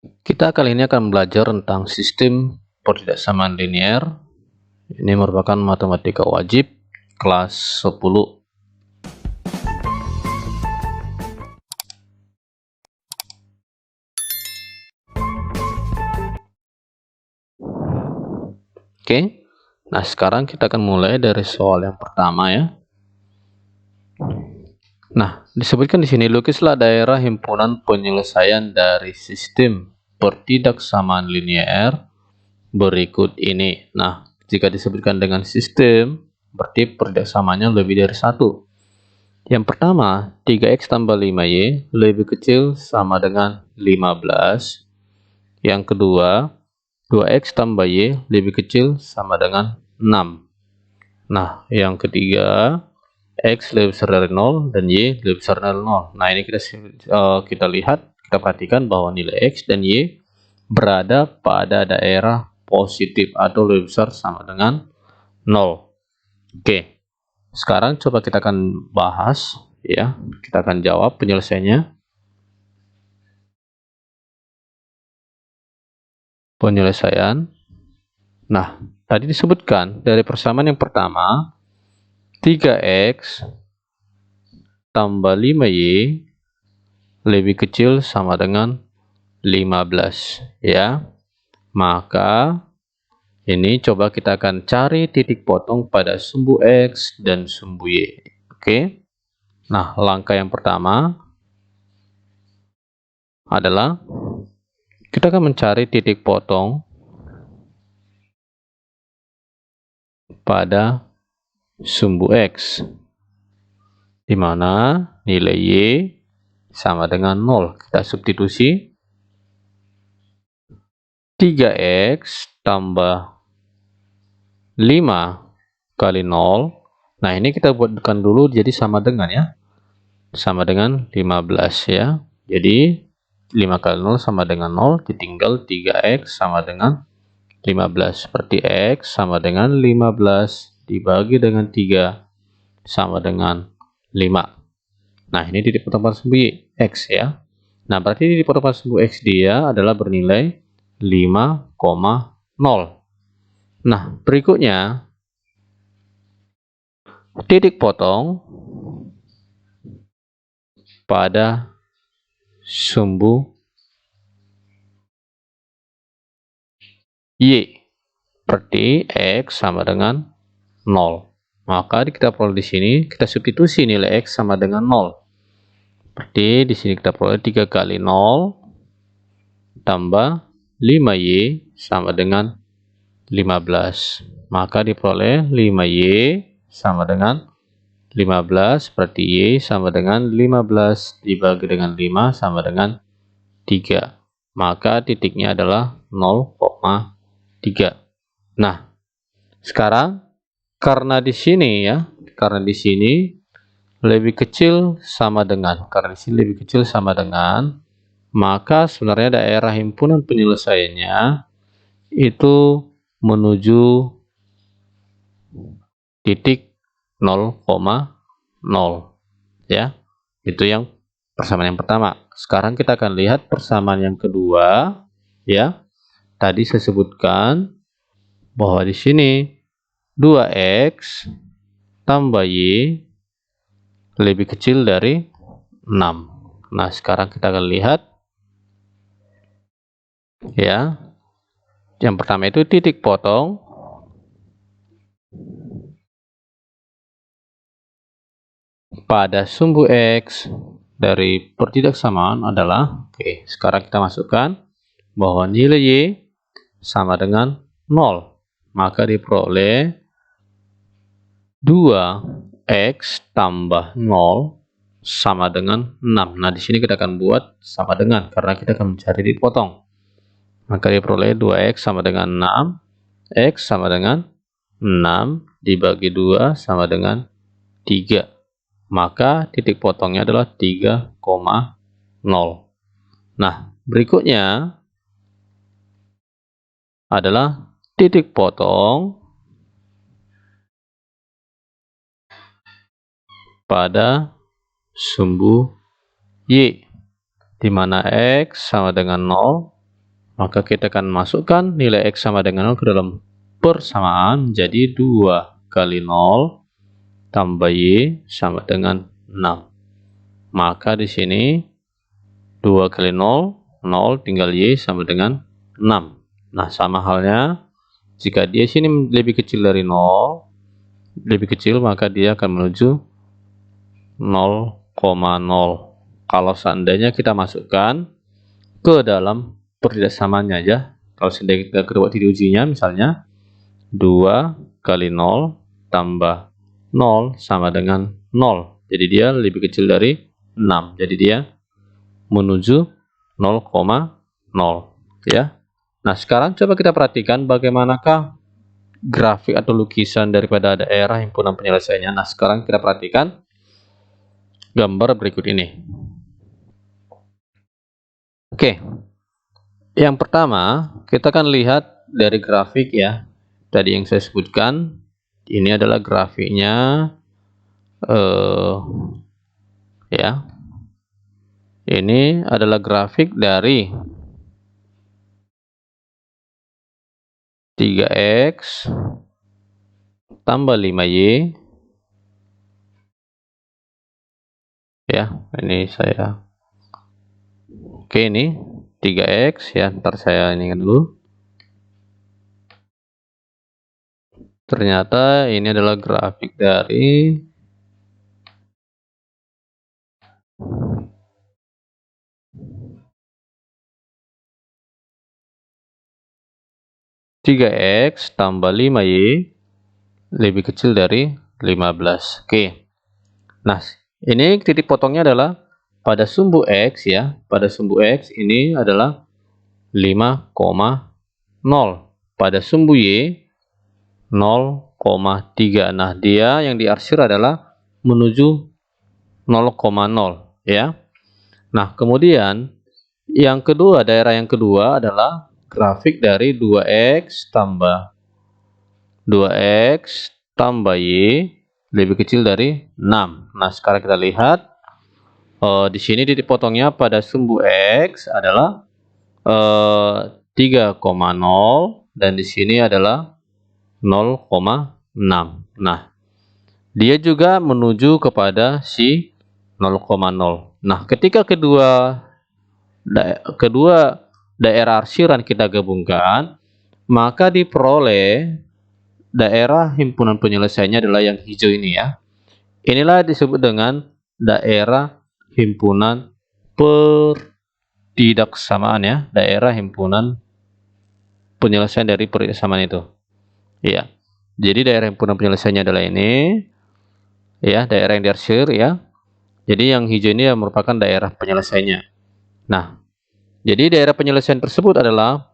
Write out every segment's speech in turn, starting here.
Kita kali ini akan belajar tentang sistem pertidaksamaan linier. Ini merupakan matematika wajib kelas 10. Oke. Nah, sekarang kita akan mulai dari soal yang pertama ya. Nah, disebutkan di sini lukislah daerah himpunan penyelesaian dari sistem pertidaksamaan linier berikut ini. Nah, jika disebutkan dengan sistem, berarti pertidaksamaannya lebih dari satu. Yang pertama, 3x tambah 5y lebih kecil sama dengan 15. Yang kedua, 2x tambah y lebih kecil sama dengan 6. Nah, yang ketiga, x lebih besar dari 0 dan y lebih besar dari 0. Nah, ini kita lihat, kita perhatikan bahwa nilai x dan y berada pada daerah positif atau lebih besar sama dengan 0. Oke, sekarang coba kita akan bahas ya, kita akan jawab penyelesaiannya. Penyelesaian. Nah, tadi disebutkan dari persamaan yang pertama, 3x tambah 5y lebih kecil sama dengan 15 ya. Maka ini coba kita akan cari titik potong pada sumbu x dan sumbu y. Oke. Nah, langkah yang pertama adalah kita akan mencari titik potong pada sumbu x, di mana nilai y sama dengan 0. Kita substitusi 3x tambah 5 kali 0. Nah, ini kita buatkan dulu jadi sama dengan ya. Sama dengan 15 ya. Jadi 5 kali 0 sama dengan 0, ditinggal 3x sama dengan 15. Seperti x sama dengan 15 dibagi dengan 3 sama dengan 5. Nah, ini titik potong pada sumbu x ya. Nah, berarti titik potong pada sumbu x dia adalah bernilai 5,0. Nah, berikutnya titik potong pada sumbu y, berarti x sama dengan 0. Maka kita peroleh di sini, kita substitusi nilai x sama dengan 0. Berarti di sini kita peroleh 3 kali 0 tambah 5y sama dengan 15. Maka diperoleh 5y sama dengan 15, berarti y sama dengan 15 dibagi dengan 5 sama dengan 3. Maka titiknya adalah 0,3. Nah, sekarang karena di sini ya, karena di sini lebih kecil sama dengan, maka sebenarnya daerah himpunan penyelesaiannya itu menuju titik 0,0 ya. Itu yang persamaan yang pertama. Sekarang kita akan lihat persamaan yang kedua ya. Tadi saya sebutkan bahwa di sini 2x tambah y lebih kecil dari 6. Nah, sekarang kita akan lihat ya. Yang pertama itu titik potong pada sumbu x dari pertidaksamaan adalah, oke, sekarang kita masukkan bahwa nilai y sama dengan 0. Maka diperoleh 2x tambah 0 sama dengan 6. Nah, di sini kita akan buat sama dengan karena kita akan mencari titik potong. Maka diperoleh 2x sama dengan 6, x sama dengan 6 dibagi 2 sama dengan 3. Maka titik potongnya adalah 3,0. Nah, berikutnya adalah titik potong pada sumbu y, di mana x sama dengan 0, Maka kita akan masukkan nilai X sama dengan 0 ke dalam persamaan, jadi 2 kali 0 tambah Y sama dengan 6. Maka di sini 2 kali 0, 0 tinggal Y sama dengan 6. Nah, sama halnya jika dia sini lebih kecil dari 0, lebih kecil, maka dia akan menuju 0,0. Kalau seandainya kita masukkan ke dalam pertidaksamaannya aja, kalau seandainya kita kedua diujinya, misalnya 2 kali 0 tambah 0 sama dengan 0. Jadi dia lebih kecil dari 6. Jadi dia menuju 0,0 ya. Nah, sekarang coba kita perhatikan bagaimanakah grafik atau lukisan daripada daerah himpunan penyelesaiannya. Nah, sekarang kita perhatikan gambar berikut ini. Oke. Yang pertama, kita akan lihat dari grafik ya. Tadi yang saya sebutkan, ini adalah grafiknya ya. Ini adalah grafik dari 3X tambah 5Y. Ya, ini saya. Oke, ini 3X ya, ntar saya ini dulu. Ternyata ini adalah grafik dari 3X tambah 5Y lebih kecil dari 15. Oke. Nah, ini titik potongnya adalah pada sumbu X ya. Pada sumbu X ini adalah 5,0. Pada sumbu Y 0,3. Nah, dia yang diarsir adalah menuju 0,0 ya. Nah, kemudian yang kedua, daerah yang kedua adalah grafik dari 2X tambah Y lebih kecil dari 6. Nah, sekarang kita lihat di sini titik potongnya pada sumbu X adalah 3,0 dan di sini adalah 0,6. Nah, dia juga menuju kepada si 0,0. Nah, ketika kedua daerah arsiran kita gabungkan, maka diperoleh daerah himpunan penyelesaiannya adalah yang hijau ini ya. Inilah disebut dengan daerah himpunan pertidaksamaan ya, daerah himpunan penyelesaian dari pertidaksamaan itu. Ya. Jadi daerah himpunan penyelesaiannya adalah ini ya, daerah yang diarsir ya. Jadi yang hijau ini merupakan daerah penyelesaiannya. Nah, jadi daerah penyelesaian tersebut adalah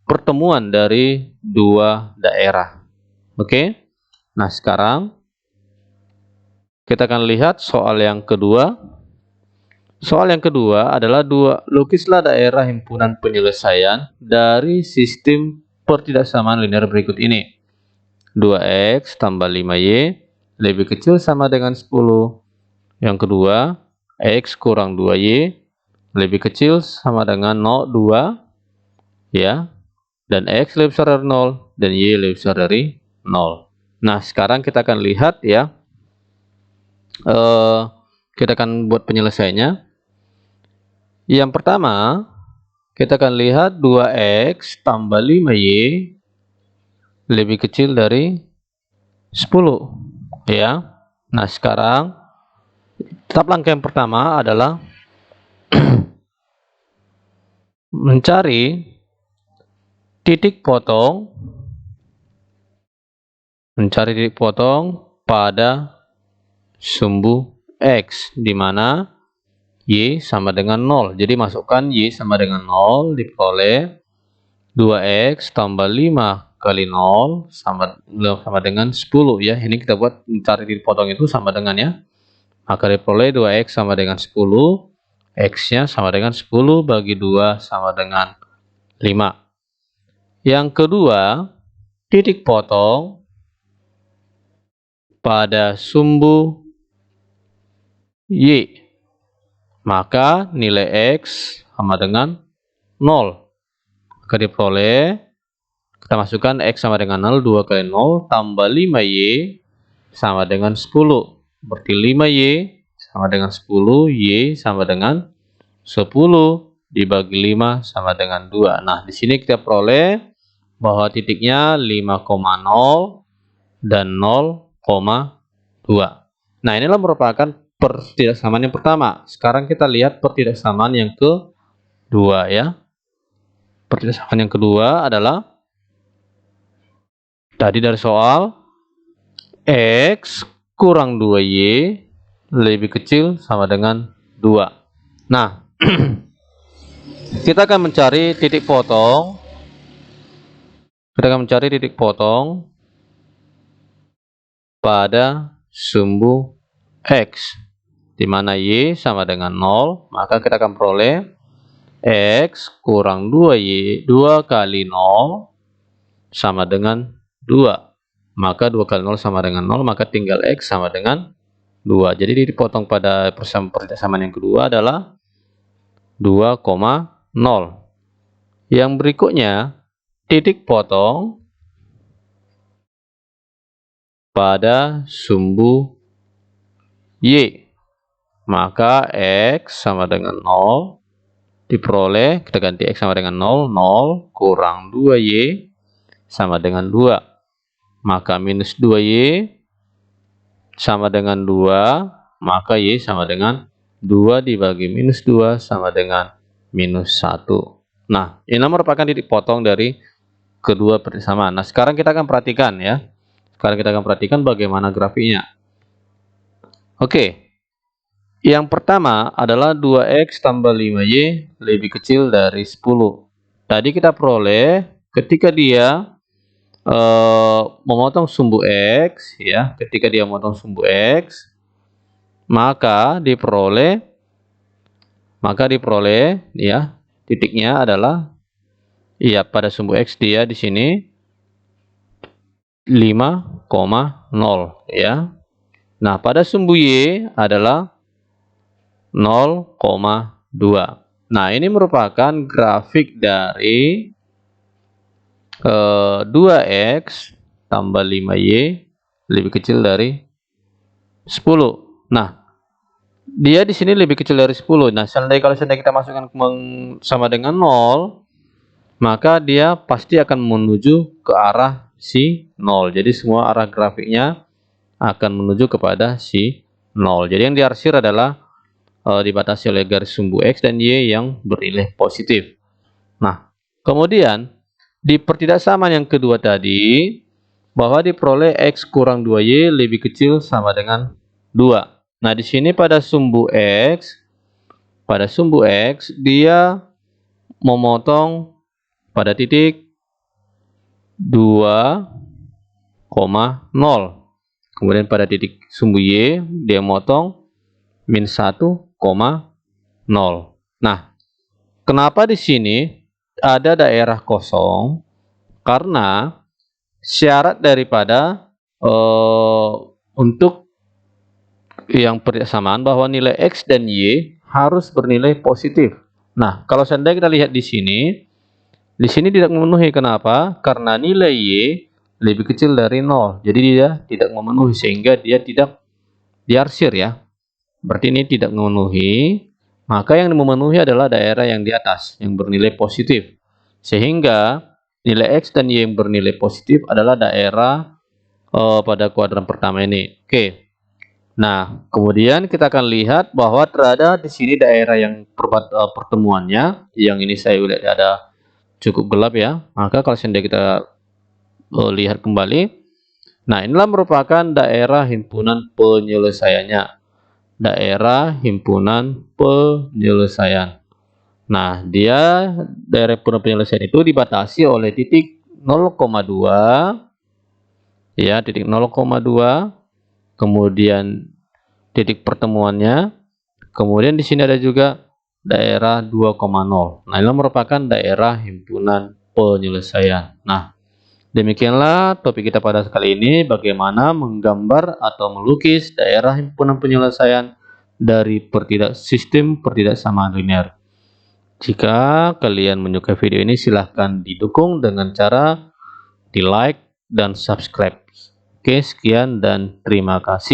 pertemuan dari dua daerah. Oke. Nah, sekarang kita akan lihat soal yang kedua. Soal yang kedua adalah lukislah daerah himpunan penyelesaian dari sistem pertidaksamaan linear berikut ini. 2X tambah 5Y lebih kecil sama dengan 10. Yang kedua, X kurang 2Y lebih kecil sama dengan 0,2 ya. Dan X lebih besar dari 0 dan Y lebih besar dari 0. Nah, sekarang kita akan lihat ya. Kita akan buat penyelesaiannya. Yang pertama, kita akan lihat 2X tambah 5Y lebih kecil dari 10 ya. Nah, sekarang tahap langkah yang pertama adalah mencari titik potong pada sumbu X, di mana Y sama dengan 0. Jadi masukkan Y sama dengan 0 diperoleh 2X tambah 5 kali 0 sama dengan 10 ya. Ini kita buat mencari titik potong itu sama dengan ya. Maka diperoleh 2X sama dengan 10. X-nya sama dengan 10 bagi 2 sama dengan 5. Yang kedua, titik potong pada sumbu Y. Maka nilai X sama dengan 0. Maka diperoleh, kita masukkan X sama dengan 0, 2 kali 0 tambah 5Y sama dengan 10. Berarti 5Y sama dengan 10, Y sama dengan 10 dibagi 5 sama dengan 2. Nah, di sini kita peroleh bahwa titiknya 5,0 dan 0,2. Nah, inilah merupakan pertidaksamaan yang pertama. Sekarang kita lihat pertidaksamaan yang kedua ya. Pertidaksamaan yang kedua adalah tadi dari soal X kurang 2Y lebih kecil sama dengan 2. Nah, kita akan mencari titik potong. Pada sumbu X, di mana Y sama dengan 0, maka kita akan peroleh X kurang 2Y, 2 kali 0 sama dengan 2. Maka 2 kali 0 sama dengan 0, maka tinggal X sama dengan 2. Jadi dipotong pada persamaan yang kedua adalah 2,0. Yang berikutnya, titik potong pada sumbu Y. Maka X sama dengan 0 diperoleh, kita ganti X sama dengan 0, 0 kurang 2Y sama dengan 2. Maka minus 2Y sama dengan 2, maka Y sama dengan 2 dibagi minus 2 sama dengan minus 1. Nah, ini merupakan titik potong dari kedua persamaan. Nah, sekarang kita akan perhatikan ya. Sekarang kita akan perhatikan bagaimana grafiknya. Oke. Yang pertama adalah 2X tambah 5Y lebih kecil dari 10. Tadi kita peroleh ketika dia memotong sumbu X ya, ketika dia memotong sumbu X, maka diperoleh ya, titiknya adalah ya pada sumbu X dia di sini 5,0 ya. Nah, pada sumbu Y adalah 0,2. Nah, ini merupakan grafik dari 2X tambah 5Y lebih kecil dari 10. Nah, dia di sini lebih kecil dari 10. Nah, kalau seandainya kita masukkan sama dengan 0, maka dia pasti akan menuju ke arah si 0. Jadi semua arah grafiknya akan menuju kepada si 0. Jadi yang diarsir adalah dibatasi oleh garis sumbu X dan Y yang bernilai positif. Nah, kemudian di pertidaksamaan yang kedua tadi, bahwa diperoleh X kurang 2Y lebih kecil sama dengan 2. Nah, di sini pada sumbu X dia memotong pada titik 2,0. Kemudian pada titik sumbu Y dia memotong min 1,0. Nah, kenapa di sini ada daerah kosong? Karena syarat daripada untuk yang persamaan bahwa nilai X dan Y harus bernilai positif. Nah, kalau seandainya kita lihat di sini tidak memenuhi. Kenapa? Karena nilai Y lebih kecil dari 0. Jadi dia tidak memenuhi sehingga dia tidak diarsir ya. Berarti ini tidak memenuhi. Maka yang memenuhi adalah daerah yang di atas yang bernilai positif. Sehingga nilai X dan Y yang bernilai positif adalah daerah pada kuadran pertama ini. Oke. Nah, kemudian kita akan lihat bahwa terada di sini daerah yang pertemuannya, yang ini saya lihat ada cukup gelap ya. Maka kalau seandainya kita lihat kembali, nah inilah merupakan daerah himpunan penyelesaiannya. Daerah himpunan penyelesaian. Nah, daerah himpunan penyelesaian itu dibatasi oleh titik 0,2 ya, titik 0,2, kemudian titik pertemuannya, kemudian di sini ada juga daerah 2,0. Nah, ini merupakan daerah himpunan penyelesaian. Nah, demikianlah topik kita pada kali ini, bagaimana menggambar atau melukis daerah himpunan penyelesaian dari sistem pertidaksamaan linear. Jika kalian menyukai video ini, silahkan didukung dengan cara di like dan subscribe. Oke, sekian dan terima kasih.